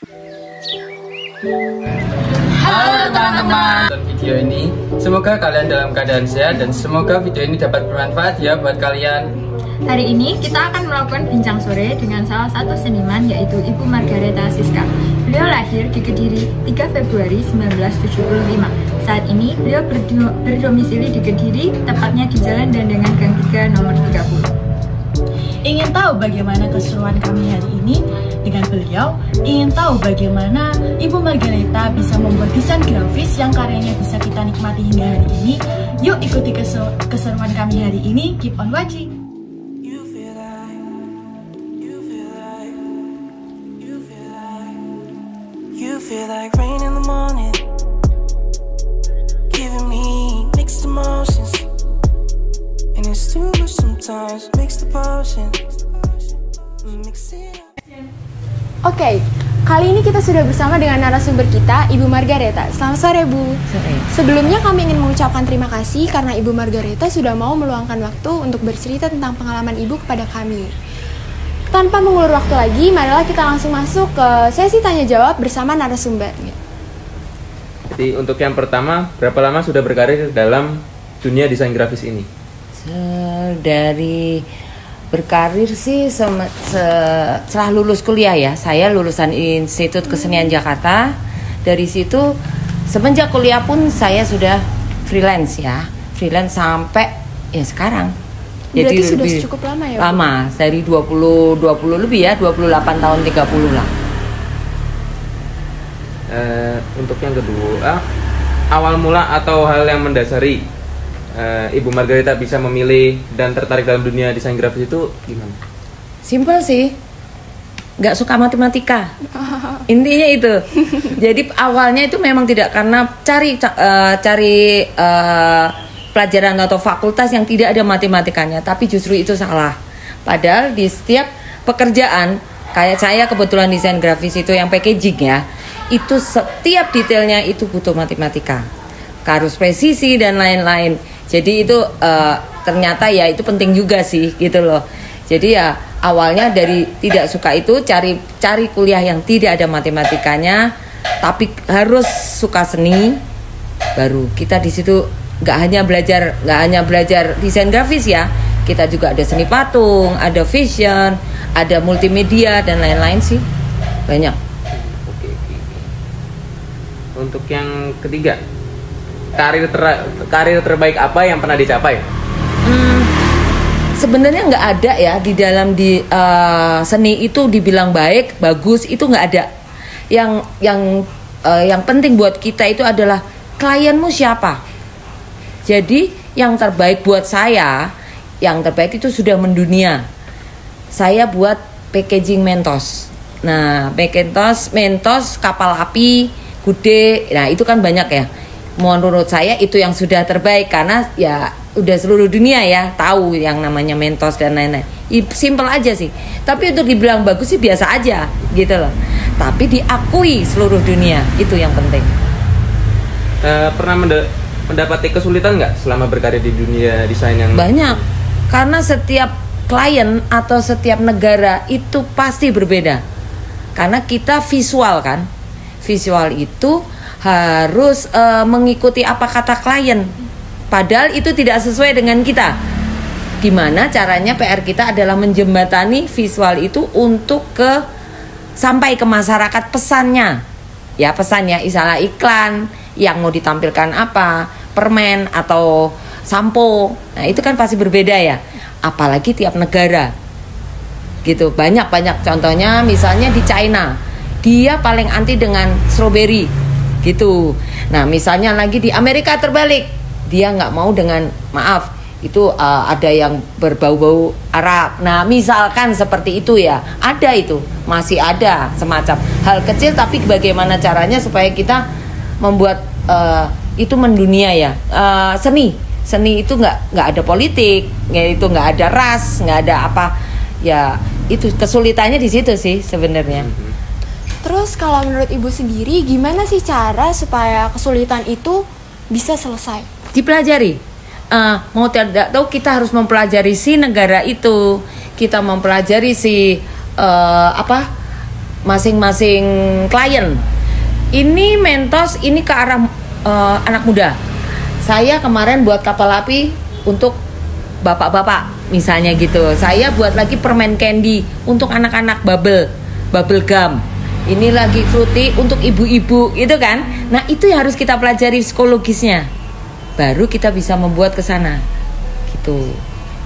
Halo teman-teman. Nonton video ini, semoga kalian dalam keadaan sehat dan semoga video ini dapat bermanfaat ya buat kalian. Hari ini kita akan melakukan bincang sore dengan salah satu seniman yaitu Ibu Margaretha Siska. Beliau lahir di Kediri 3 Februari 1975. Saat ini beliau berdomisili di Kediri, tepatnya di Jalan Dandangan Gang 3 nomor 30. Ingin tahu bagaimana keseruan kami hari ini dengan beliau? Ingin tahu bagaimana Ibu Margaretha bisa membuat desain grafis yang karyanya bisa kita nikmati hingga hari ini? Yuk ikuti keseruan kami hari ini. Keep on watching. You feel like rain in the morning, giving me mixed emotions, and it's too much sometimes. Mix the potion, mix it up. Oke, kali ini kita sudah bersama dengan narasumber kita, Ibu Margaretha. Selamat sore, Bu. Sore. Sebelumnya kami ingin mengucapkan terima kasih karena Ibu Margaretha sudah mau meluangkan waktu untuk bercerita tentang pengalaman Ibu kepada kami. Tanpa mengulur waktu lagi, marilah kita langsung masuk ke sesi tanya-jawab bersama narasumber. Jadi untuk yang pertama, berapa lama sudah berkarir dalam dunia desain grafis ini? Dari berkarir sih setelah lulus kuliah ya. Saya lulusan Institut Kesenian Jakarta. Dari situ semenjak kuliah pun saya sudah freelance ya. Freelance sampai ya sekarang. Berarti Jadi sudah lebih cukup lama ya, Bu? Lama, dari 20 lebih ya, 28 tahun 30 lah. Untuk yang kedua, awal mula atau hal yang mendasari Ibu Margaretha bisa memilih dan tertarik dalam dunia desain grafis itu gimana? Simpel sih, nggak suka matematika. Intinya itu. Jadi awalnya itu memang tidak karena cari pelajaran atau fakultas yang tidak ada matematikanya, tapi justru itu salah. Padahal di setiap pekerjaan, kayak saya kebetulan desain grafis itu yang packaging ya, itu setiap detailnya itu butuh matematika, harus presisi dan lain-lain. Jadi itu ternyata ya itu penting juga sih gitu loh. Jadi ya awalnya dari tidak suka itu cari kuliah yang tidak ada matematikanya, tapi harus suka seni. Baru kita di situ nggak hanya belajar desain grafis ya, kita juga ada seni patung, ada fashion, ada multimedia dan lain-lain sih, banyak. Oke. Untuk yang ketiga, karir terbaik apa yang pernah dicapai? Sebenarnya nggak ada ya di dalam seni itu dibilang baik, bagus itu nggak ada. Yang penting buat kita itu adalah klienmu siapa. Jadi yang terbaik buat saya, yang terbaik itu sudah mendunia. Saya buat packaging Mentos. Nah, Mentos, kapal api, gude. Nah, itu kan banyak ya. Menurut saya itu yang sudah terbaik karena ya udah seluruh dunia ya tahu yang namanya Mentos dan lain-lain. Simple aja sih. Tapi untuk dibilang bagus sih biasa aja gitu loh. Tapi diakui seluruh dunia, itu yang penting. Pernah mendapati kesulitan nggak selama berkarir di dunia desain yang banyak? Karena setiap klien atau setiap negara itu pasti berbeda. Karena kita visual kan, visual itu harus mengikuti apa kata klien. Padahal itu tidak sesuai dengan kita. Gimana caranya PR kita adalah menjembatani visual itu untuk sampai ke masyarakat pesannya. Ya pesannya, misalnya iklan yang mau ditampilkan apa, permen atau sampo. Nah itu kan pasti berbeda ya. Apalagi tiap negara gitu. Banyak contohnya misalnya di China, dia paling anti dengan strawberry gitu. Nah misalnya lagi di Amerika terbalik, dia nggak mau dengan, maaf itu ada yang berbau-bau Arab. Nah misalkan seperti itu ya, ada itu, masih ada semacam hal kecil tapi bagaimana caranya supaya kita membuat itu mendunia ya. Seni itu nggak ada politik, itu nggak ada ras, nggak ada apa ya. Itu kesulitannya di situ sih sebenarnya. Terus kalau menurut Ibu sendiri, gimana sih cara supaya kesulitan itu bisa selesai? Dipelajari. Mau tidak tahu kita harus mempelajari si negara itu, kita mempelajari si masing-masing klien. Ini Mentos, ini ke arah anak muda. Saya kemarin buat kapal api untuk bapak-bapak misalnya gitu. Saya buat lagi permen candy untuk anak-anak, bubble gum. Ini lagi fruity untuk ibu-ibu, itu kan. Nah, itu yang harus kita pelajari psikologisnya. Baru kita bisa membuat ke sana. Gitu.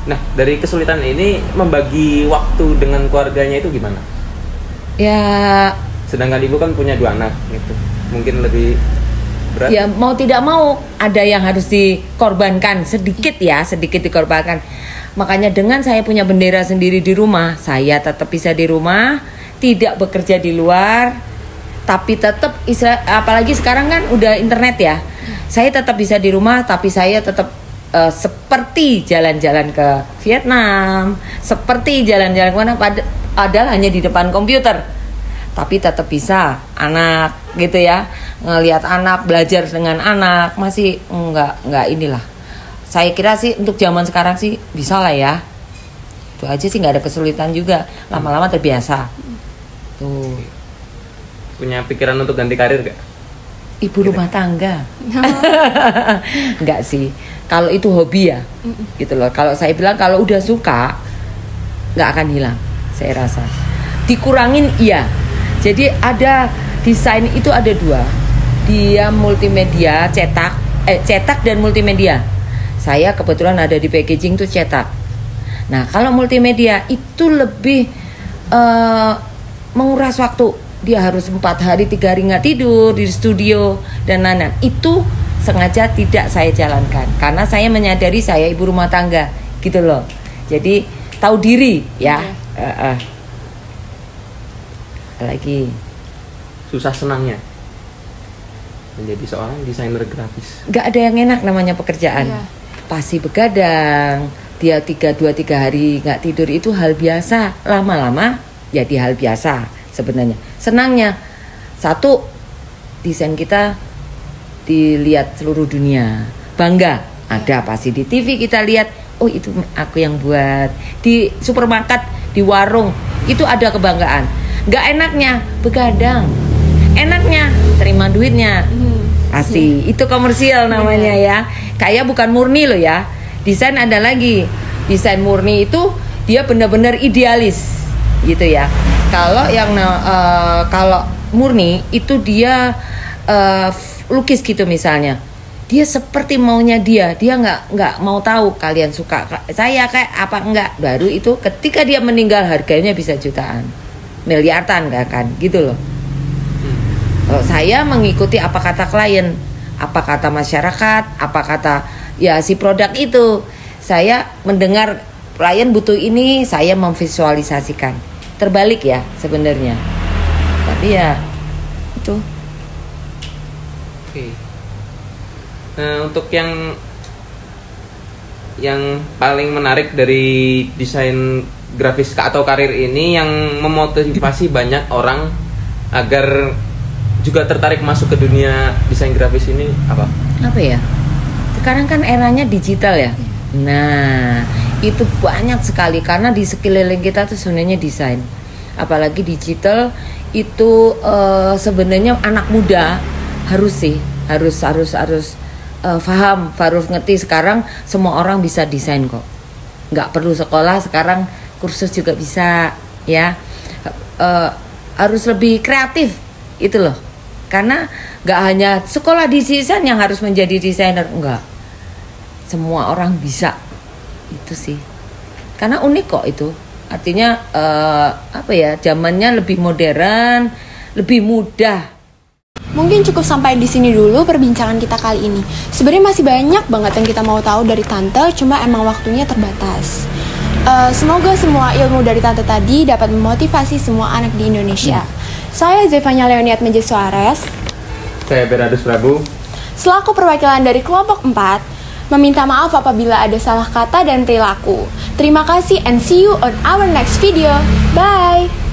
Nah, dari kesulitan ini membagi waktu dengan keluarganya itu gimana? Ya, Sedangkan ibu kan punya 2 anak gitu. Mungkin lebih berat. ya mau tidak mau ada yang harus dikorbankan sedikit dikorbankan. Makanya dengan saya punya bendera sendiri di rumah, saya tetap bisa di rumah, tidak bekerja di luar, tapi tetap apalagi sekarang kan udah internet ya. Saya tetap bisa di rumah, tapi saya tetap seperti jalan-jalan ke Vietnam, seperti jalan-jalan kemana, padahal hanya di depan komputer. Tapi tetap bisa anak gitu ya, ngelihat anak, belajar dengan anak, masih enggak inilah. Saya kira sih untuk zaman sekarang sih bisa lah ya. Itu aja sih, nggak ada kesulitan juga, lama-lama terbiasa. Tuh. Punya pikiran untuk ganti karir gak? Ibu rumah tangga. Enggak sih. Kalau itu hobi ya. Gitu loh. Kalau saya bilang kalau udah suka nggak akan hilang, saya rasa. Dikurangin iya. Jadi ada desain itu ada 2. Dia multimedia, cetak dan multimedia. Saya kebetulan ada di packaging tuh cetak. Nah, kalau multimedia itu lebih menguras waktu. Dia harus 4 hari 3 hari nggak tidur di studio dan lain-lain. Itu sengaja tidak saya jalankan karena saya menyadari saya ibu rumah tangga gitu loh. Jadi tahu diri ya. Lagi Susah senangnya menjadi seorang desainer grafis. nggak ada yang enak namanya pekerjaan. Pasti begadang, dia 2-3 hari nggak tidur, itu hal biasa. Lama-lama jadi hal biasa sebenarnya. Senangnya satu, desain kita dilihat seluruh dunia, bangga. Ada pasti di TV kita lihat, oh itu aku yang buat. Di supermarket, di warung itu ada kebanggaan. Nggak enaknya begadang, enaknya terima duitnya. Pasti itu komersial namanya ya. Kayak bukan murni loh ya. Desain ada lagi. Desain murni itu dia benar-benar idealis gitu ya. Kalau yang kalau murni itu dia lukis gitu misalnya. Dia seperti maunya dia nggak mau tahu kalian suka saya kayak apa enggak. Baru itu ketika dia meninggal harganya bisa jutaan, miliaran gak kan gitu loh. Kalau saya mengikuti apa kata klien, apa kata masyarakat, apa kata ya si produk itu. Saya mendengar klien butuh ini, saya memvisualisasikan. Terbalik ya sebenarnya. Tapi ya itu. Oke. Nah, untuk yang paling menarik dari desain grafis atau karir ini yang memotivasi banyak orang agar juga tertarik masuk ke dunia desain grafis ini apa? Apa ya? Sekarang kan eranya digital ya. Nah, itu banyak sekali karena di sekeliling kita tuh sebenarnya desain. Apalagi digital itu sebenarnya anak muda harus paham, harus ngerti. Sekarang semua orang bisa desain kok. Nggak perlu sekolah, sekarang kursus juga bisa ya. Harus lebih kreatif itu loh. Karena nggak hanya sekolah desain yang harus menjadi desainer, enggak. Semua orang bisa. Itu sih. Karena unik kok itu. Artinya zamannya lebih modern, lebih mudah. Mungkin cukup sampai di sini dulu perbincangan kita kali ini. Sebenarnya masih banyak banget yang kita mau tahu dari Tante, cuma emang waktunya terbatas. Semoga semua ilmu dari Tante tadi dapat memotivasi semua anak di Indonesia. Saya Zevanya Leoniat Meje Suarez. Saya Beradus Prabu. Selaku perwakilan dari kelompok 4, meminta maaf apabila ada salah kata dan perilaku. Terima kasih and see you on our next video. Bye!